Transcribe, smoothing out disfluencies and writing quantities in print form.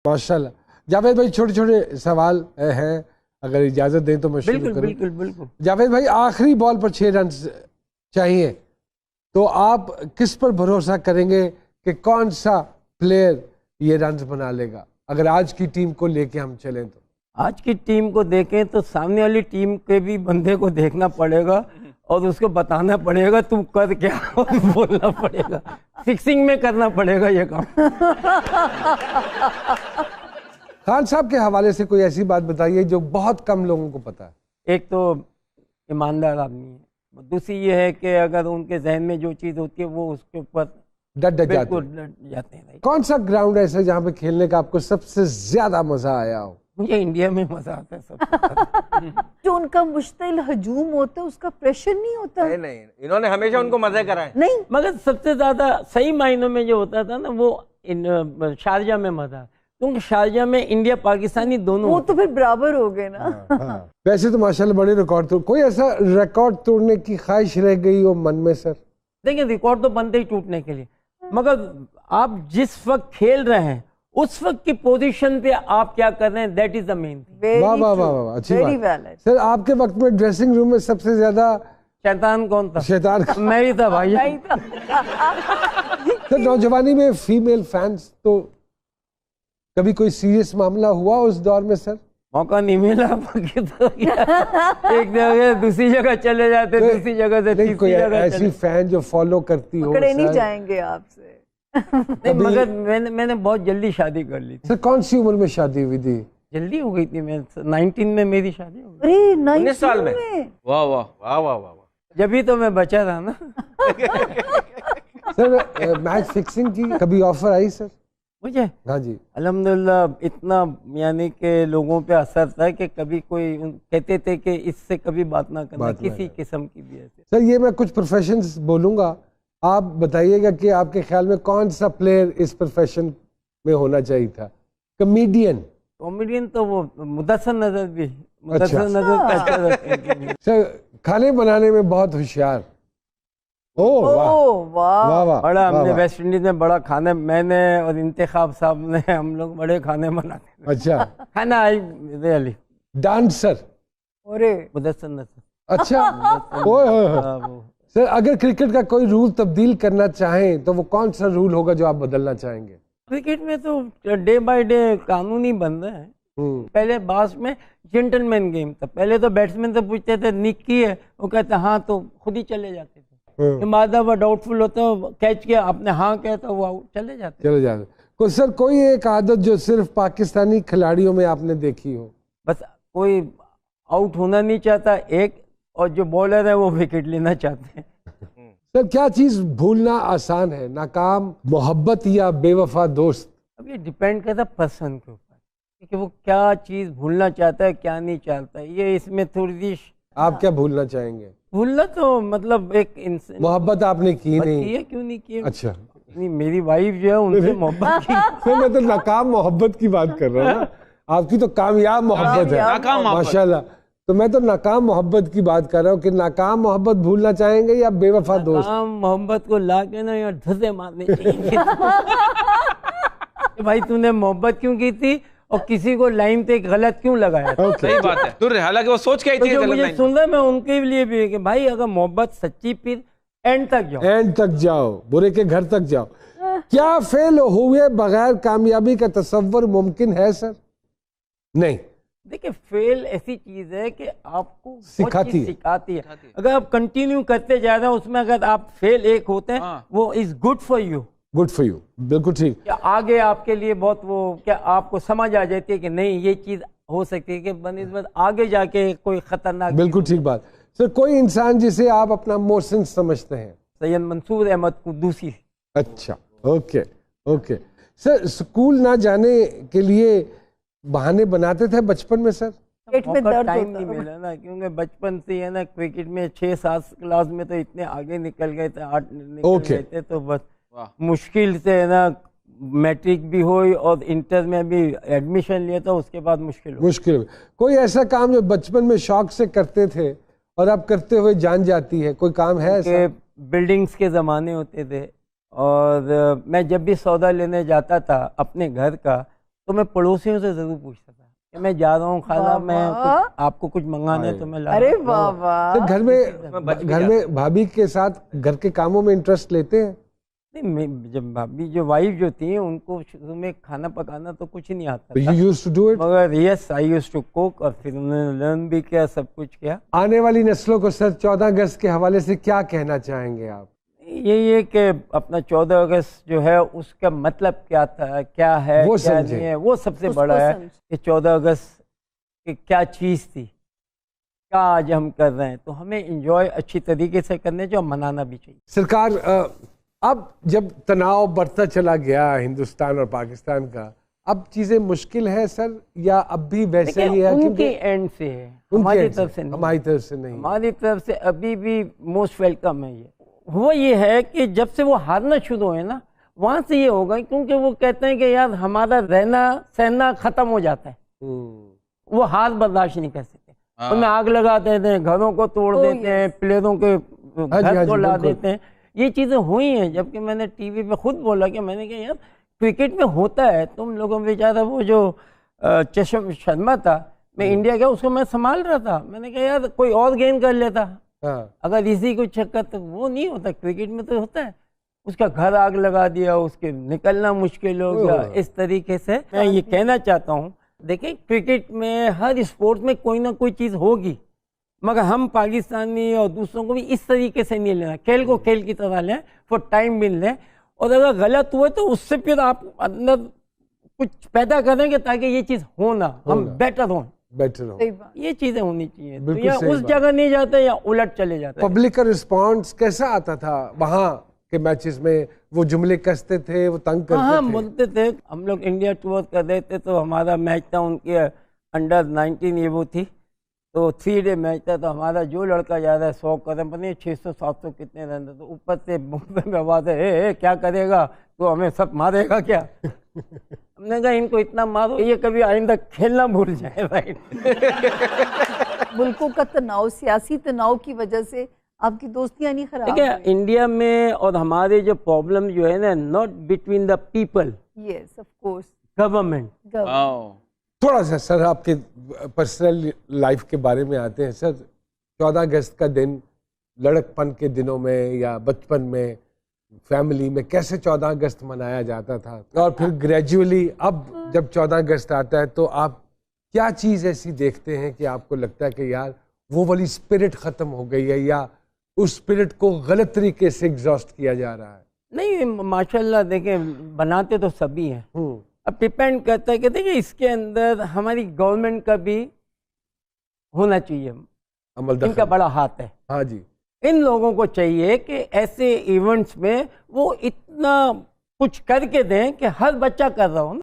माशाल्लाह। जावेद भाई छोटे छोटे सवाल हैं, अगर इजाजत दें तो मैं शुरू करूं। बिल्कुल बिल्कुल। जावेद भाई आखिरी बॉल पर 6 रन चाहिए, तो आप किस पर भरोसा करेंगे कि कौन सा प्लेयर ये रन बना लेगा, अगर आज की टीम को लेके हम चलें तो? आज की टीम को देखें तो सामने वाली टीम के भी बंदे को देखना पड़ेगा और उसको बताना पड़ेगा तुम कर क्या और बोलना पड़ेगा, फिक्सिंग में करना पड़ेगा ये काम। खान साहब के हवाले से कोई ऐसी बात बताइए जो बहुत कम लोगों को पता है। एक तो ईमानदार आदमी है, दूसरी ये है कि अगर उनके जहन में जो चीज़ होती है वो उसके ऊपर डट जाते हैं। कौन सा ग्राउंड ऐसा जहाँ पे खेलने का आपको सबसे ज्यादा मजा आया हो? मुझे इंडिया में मजा आता है सबसे। जो उनका मुश्तिल हजूम होता है उसका प्रेशर नहीं होता। नहीं, इन्होंने हमेशा उनको मजे कराए। नहीं, मगर सबसे ज्यादा सही मायनों में जो होता था ना वो शारजा में मजा, क्योंकि शारजा में इंडिया पाकिस्तानी दोनों वो तो फिर बराबर हो गए ना। हाँ। वैसे तो माशाल्लाह बड़े रिकॉर्ड तोड़, कोई ऐसा रिकॉर्ड तोड़ने की ख्वाहिश रह गई हो मन में सर? देखिए रिकॉर्ड तो बनते ही टूटने के लिए, मगर आप जिस वक्त खेल रहे हैं उस वक्त की पोजीशन पे आप क्या कर रहे हैं, that is the main thing. वाह वाह वाह वाह, अच्छी बात। सर आपके वक्त में ड्रेसिंग रूम में सबसे ज्यादा शैतान कौन था? शैतान मैं ही था भाई। सर नौजवानी में फीमेल फैंस तो कभी कोई सीरियस मामला हुआ उस दौर में सर? मौका नहीं मिला, तो एक जगह दूसरी जगह चले जाते, दूसरी जगह से तीसरी जगह ऐसी फैन जो फॉलो करती हो? पकड़े नहीं जाएंगे आपसे। नहीं, मगर मैंने बहुत जल्दी शादी कर ली थी। सर कौन सी उम्र में शादी हुई थी? जल्दी हो गई थी, मैं 19 में मेरी शादी हो गई। अरे 19 साल में? वाह वाह वाह वाह वाह। जब ही तो मैं बचा था ना। सर मैच फिक्सिंग की कभी ऑफर आई सर? मुझे हाँ जी। अल्हम्दुलिल्लाह इतना यानी कि लोगों पे असर था कि कभी कोई कहते थे कि इससे कभी बात ना करना, किसी किस्म की भी ऐसे। सर ये मैं कुछ प्रोफेशंस बोलूँगा, आप बताइएगा कि आपके ख्याल में कौन सा प्लेयर इस प्रोफेशन में होना चाहिए था? कॉमेडियन तो वो मुदस्सर नजर भी, मुदस्सर नजर। सर खाने बनाने में बहुत होशियार। ओह वाह वाह वाह। बड़ा हमने वेस्ट इंडीज में बड़ा खाने, मैंने और इंतखाब साहब ने, हम लोग बड़े खाने बनाते। अच्छा। खाना आई रियली। डांसर? अरे मुदस्सर नजर। अच्छा। ओह सर अगर क्रिकेट का कोई रूल तब्दील करना चाहें तो वो कौन सा रूल होगा जो आप बदलना चाहेंगे? क्रिकेट में तो डे बाय डे कानून ही बन रहा है। पहले बास में जेंटलमैन गेम था, पहले तो बैट्समैन से पूछते थे निक की है, वो कहते हाँ तो खुद ही चले जाते थे। बाद वो डाउटफुल होता है, कैच किया आपने हाँ कहता वो चले जाते। तो सर कोई एक आदत जो सिर्फ पाकिस्तानी खिलाड़ियों में आपने देखी हो? बस कोई आउट होना नहीं चाहता एक, और जो बॉलर है वो विकेट लेना चाहते हैं। सर क्या चीज भूलना आसान है, नाकाम मोहब्बत या बेवफा दोस्त? अब ये डिपेंड करता है पर्सन के ऊपर कि वो क्या चीज भूलना चाहता है क्या नहीं चाहता है, ये इसमें थोड़ी। आप क्या भूलना चाहेंगे? भूलना तो मतलब एक मोहब्बत आपने की नहीं है, क्यों नहीं की? अच्छा नहीं, मेरी वाइफ जो है उनसे मोहब्बत की। सर मैं तो नाकाम मोहब्बत की बात कर रहा हूँ ना, आपकी तो कामयाब मोहब्बत है माशाल्लाह। तो मैं तो नाकाम मोहब्बत की बात कर रहा हूँ कि नाकाम मोहब्बत भूलना चाहेंगे या बेवफा दोस्त? नाकाम मोहब्बत को ला के ना यार धसे मारने चाहिए। भाई तूने मोहब्बत क्यों की थी और किसी को लाइन पे गलत क्यों लगाया? सही बात है। तो हालांकि वो सोच के आई थी। तो मुझे सुन रहा, मैं उनके लिए भी है कि भाई अगर मोहब्बत सच्ची फिर एंड तक जाओ, बुरे के घर तक जाओ। क्या फेल हुए बगैर कामयाबी का तस्वर मुमकिन है सर? नहीं। देखिए फेल ऐसी चीज है कि आपको सिखाती है। अगर आप कंटिन्यू करते जा रहे हैं उसमें, अगर आप फेल एक होते हैं वो इज गुड फॉर यू। बिल्कुल ठीक। क्या आगे आपके लिए बहुत वो, क्या आपको समझ आ जाती है कि नहीं ये चीज हो सकती है कि बनिस्बत आगे जाके कोई खतरनाक। बिल्कुल ठीक बात। सर कोई इंसान जिसे आप अपना मोहसिन समझते हैं? सैयद मंसूर अहमद कुद्दूसी। अच्छा ओके। सर स्कूल ना जाने के लिए बहाने बनाते थे बचपन में सर? पेट में दर्द टाइम नहीं मिला ना, क्योंकि बचपन से है ना क्रिकेट में 6-7 क्लास में तो इतने आगे निकल गए थे, 8 निकल गए थे, तो बस मुश्किल से है ना मैट्रिक भी हुई और इंटर में भी एडमिशन लिया था, उसके बाद मुश्किल। कोई ऐसा काम जो बचपन में शौक से करते थे और अब करते हुए जान जाती है, कोई काम है ऐसा? बिल्डिंग्स के ज़माने होते थे और मैं जब भी सौदा लेने जाता था अपने घर का, तो मैं पड़ोसियों से जरूर पूछता था कि मैं जा रहा हूँ खाला, मैं आपको कुछ मंगाना है तो मैं ला। अरे बाबा, तो घर में भाभी के साथ घर के कामों में इंटरेस्ट लेते हैं? नहीं, जब भाभी जो वाइफ जो थी उनको शुरू में खाना पकाना तो कुछ नहीं आता था, You used to do it? मगर yes I used to cook, और फिर उन्होंने लर्न भी किया, सब कुछ किया। आने वाली नस्लों को सर 14 अगस्त के हवाले से क्या कहना चाहेंगे आप? यही है कि अपना 14 अगस्त जो है उसका मतलब क्या था, क्या है, वो क्या समझे। नहीं है, वो सबसे उसको बड़ा है समझ। कि 14 अगस्त की क्या चीज़ थी, क्या आज हम कर रहे हैं। तो हमें एंजॉय अच्छी तरीके से करने जो मनाना भी चाहिए। सरकार, अब जब तनाव बढ़ता चला गया हिंदुस्तान और पाकिस्तान का, अब चीजें मुश्किल है सर, या अब भी वैसे ही है? उनके एंड से है, हमारी तरफ से नहीं। हमारी तरफ से नहीं। हमारी तरफ से अभी भी मोस्ट वेलकम है। ये वो ये है कि जब से वो हारना शुरू हुए ना, वहां से ये होगा, क्योंकि वो कहते हैं कि यार हमारा रहना सहना खत्म हो जाता है, वो हार बर्दाश्त नहीं कर सकते, उनमें आग लगा देते हैं, घरों को तोड़ देते हैं, प्लेयरों के घर को ला देते हैं, ये चीजें हुई हैं। जबकि मैंने टीवी पे खुद बोला कि मैंने कहा यार क्रिकेट में होता है, तुम लोगों में बेचारा वो जो चशम शर्मा था, मैं इंडिया गया उसको मैं संभाल रहा था, मैंने कहा यार कोई और गेम कर लेता, अगर इसी को चक्कर, तो वो नहीं होता, क्रिकेट में तो होता है। उसका घर आग लगा दिया, उसके निकलना मुश्किल हो गया। इस तरीके से मैं ये कहना चाहता हूँ, देखिए क्रिकेट में हर स्पोर्ट में कोई ना कोई चीज़ होगी, मगर हम पाकिस्तानी और दूसरों को भी इस तरीके से नहीं लेना, खेल को खेल की तरह लें, फॉर टाइम मिल लें, और अगर गलत हुए तो उससे फिर आप अंदर कुछ पैदा करेंगे ताकि ये चीज़ हो ना, हम बेटर हों, ये चीजें होनी चाहिए। तो या उस जगह नहीं जाते या उलट चले जाते। पब्लिक का रिस्पांस कैसा आता था वहां के मैचेस में? वो जुमले कसते थे, वो तंग करते थे? हाँ, बोलते थे। हम लोग इंडिया टूर कर रहे थे तो हमारा मैच था उनके अंडर 19 ये वो थी, तो 3 डे मैच था, तो हमारा जो लड़का जा रहा है 100 कदम पर नहीं, 600-700 कितने रन, तो ऊपर से मुंह में आवाज है, क्या करेगा तो हमें सब मारेगा क्या? हमने कहा इनको इतना मारो ये कभी आइंदा खेलना भूल जाए। राइट। मुल्कों का तनाव, सियासी तनाव की वजह से आपकी दोस्तियां नहीं खराब? देखिए इंडिया में और हमारे जो प्रॉब्लम जो है ना, not between the people, yes of course, government. थोड़ा सा सर आपके पर्सनल लाइफ के बारे में आते हैं सर। 14 अगस्त का दिन लड़कपन के दिनों में या बचपन में फैमिली में कैसे 14 अगस्त मनाया जाता था, और फिर ग्रेजुअली अब जब 14 अगस्त आता है तो आप क्या चीज़ ऐसी देखते हैं कि आपको लगता है कि यार वो वाली स्पिरिट ख़त्म हो गई है, या उस स्पिरिट को गलत तरीके से एग्जॉस्ट किया जा रहा है? नहीं, माशाल्लाह देखें बनाते तो सभी हैं, अब डिपेंड करता है कि देखिए इसके अंदर हमारी गवर्नमेंट का भी होना चाहिए, इनका बड़ा हाथ है। हाँ जी, इन लोगों को चाहिए कि ऐसे इवेंट्स में वो इतना कुछ करके दें कि हर बच्चा कर रहा हो ना।